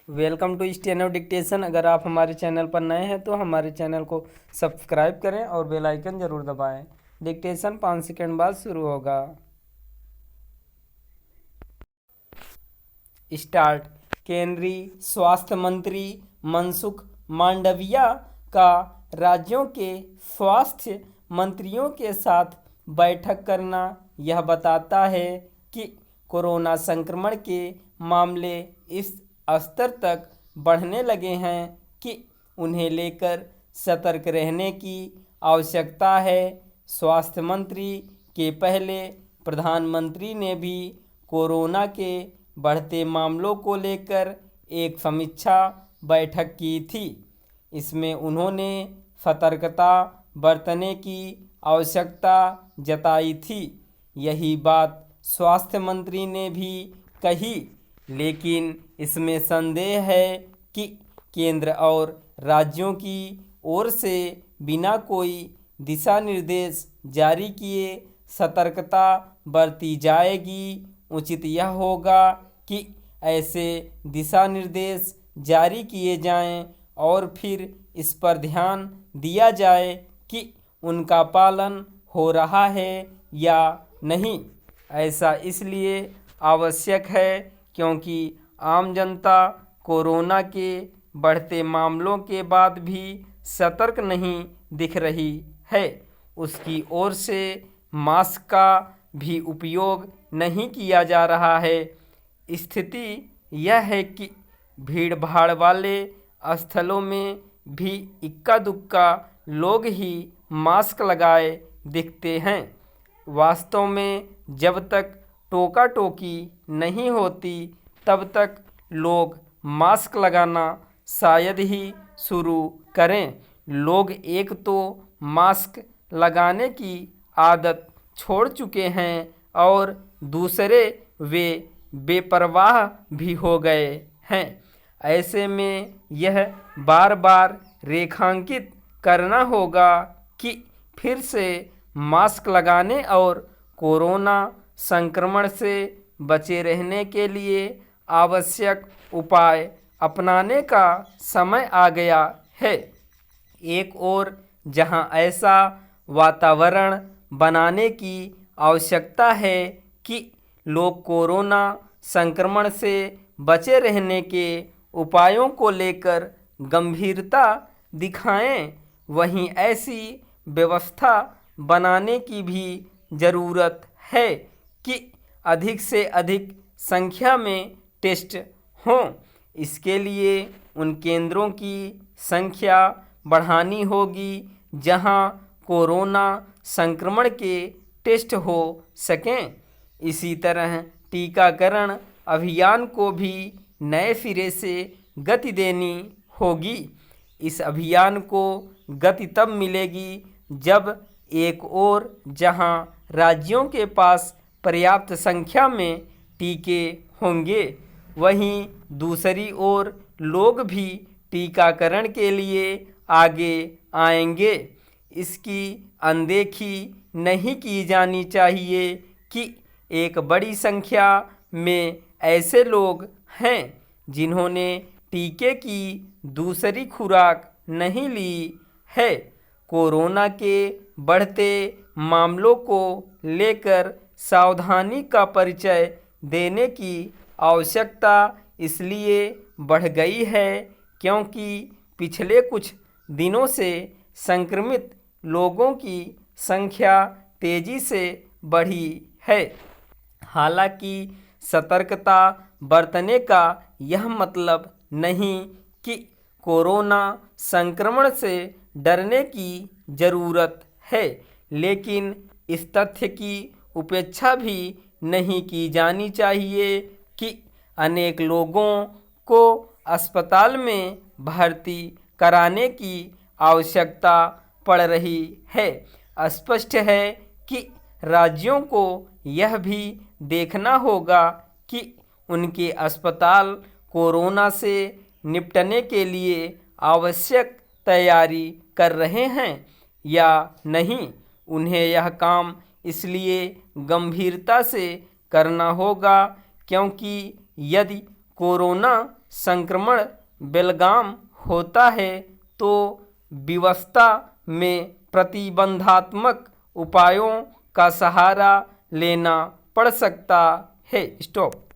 Welcome to steno dictation. अगर आप हमारे चैनल पर नए हैं तो हमारे चैनल को सब्सक्राइब करें और बेल आइकन ज़रूर दबाएं। डिक्टेशन 5 सेकंड बाद शुरू होगा। स्टार्ट। केंद्रीय स्वास्थ्य मंत्री मनसुख मांडविया का राज्यों के स्वास्थ्य मंत्रियों के साथ बैठक करना यह बताता है कि कोरोना संक्रमण के मामले इस स्तर तक बढ़ने लगे हैं कि उन्हें लेकर सतर्क रहने की आवश्यकता है। स्वास्थ्य मंत्री के पहले प्रधानमंत्री ने भी कोरोना के बढ़ते मामलों को लेकर एक समीक्षा बैठक की थी। इसमें उन्होंने सतर्कता बरतने की आवश्यकता जताई थी। यही बात स्वास्थ्य मंत्री ने भी कही, लेकिन इसमें संदेह है कि केंद्र और राज्यों की ओर से बिना कोई दिशा निर्देश जारी किए सतर्कता बरती जाएगी। उचित यह होगा कि ऐसे दिशा निर्देश जारी किए जाएं और फिर इस पर ध्यान दिया जाए कि उनका पालन हो रहा है या नहीं। ऐसा इसलिए आवश्यक है क्योंकि आम जनता कोरोना के बढ़ते मामलों के बाद भी सतर्क नहीं दिख रही है। उसकी ओर से मास्क का भी उपयोग नहीं किया जा रहा है। स्थिति यह है कि भीड़ भाड़ वाले स्थलों में भी इक्का दुक्का लोग ही मास्क लगाए दिखते हैं। वास्तव में जब तक टोका टोकी नहीं होती तब तक लोग मास्क लगाना शायद ही शुरू करें। लोग एक तो मास्क लगाने की आदत छोड़ चुके हैं और दूसरे वे बेपरवाह भी हो गए हैं। ऐसे में यह बार बार रेखांकित करना होगा कि फिर से मास्क लगाने और कोरोना संक्रमण से बचे रहने के लिए आवश्यक उपाय अपनाने का समय आ गया है। एक ओर जहां ऐसा वातावरण बनाने की आवश्यकता है कि लोग कोरोना संक्रमण से बचे रहने के उपायों को लेकर गंभीरता दिखाएं, वहीं ऐसी व्यवस्था बनाने की भी ज़रूरत है कि अधिक से अधिक संख्या में टेस्ट हों। इसके लिए उन केंद्रों की संख्या बढ़ानी होगी जहां कोरोना संक्रमण के टेस्ट हो सकें। इसी तरह टीकाकरण अभियान को भी नए सिरे से गति देनी होगी। इस अभियान को गति तब मिलेगी जब एक ओर जहां राज्यों के पास पर्याप्त संख्या में टीके होंगे, वहीं दूसरी ओर लोग भी टीकाकरण के लिए आगे आएंगे। इसकी अनदेखी नहीं की जानी चाहिए कि एक बड़ी संख्या में ऐसे लोग हैं जिन्होंने टीके की दूसरी खुराक नहीं ली है। कोरोना के बढ़ते मामलों को लेकर सावधानी का परिचय देने की आवश्यकता इसलिए बढ़ गई है क्योंकि पिछले कुछ दिनों से संक्रमित लोगों की संख्या तेजी से बढ़ी है। हालांकि सतर्कता बरतने का यह मतलब नहीं कि कोरोना संक्रमण से डरने की ज़रूरत है, लेकिन इस तथ्य की उपेक्षा भी नहीं की जानी चाहिए कि अनेक लोगों को अस्पताल में भर्ती कराने की आवश्यकता पड़ रही है। स्पष्ट है कि राज्यों को यह भी देखना होगा कि उनके अस्पताल कोरोना से निपटने के लिए आवश्यक तैयारी कर रहे हैं या नहीं। उन्हें यह काम इसलिए गंभीरता से करना होगा क्योंकि यदि कोरोना संक्रमण बेलगाम होता है तो व्यवस्था में प्रतिबंधात्मक उपायों का सहारा लेना पड़ सकता है। स्टॉप।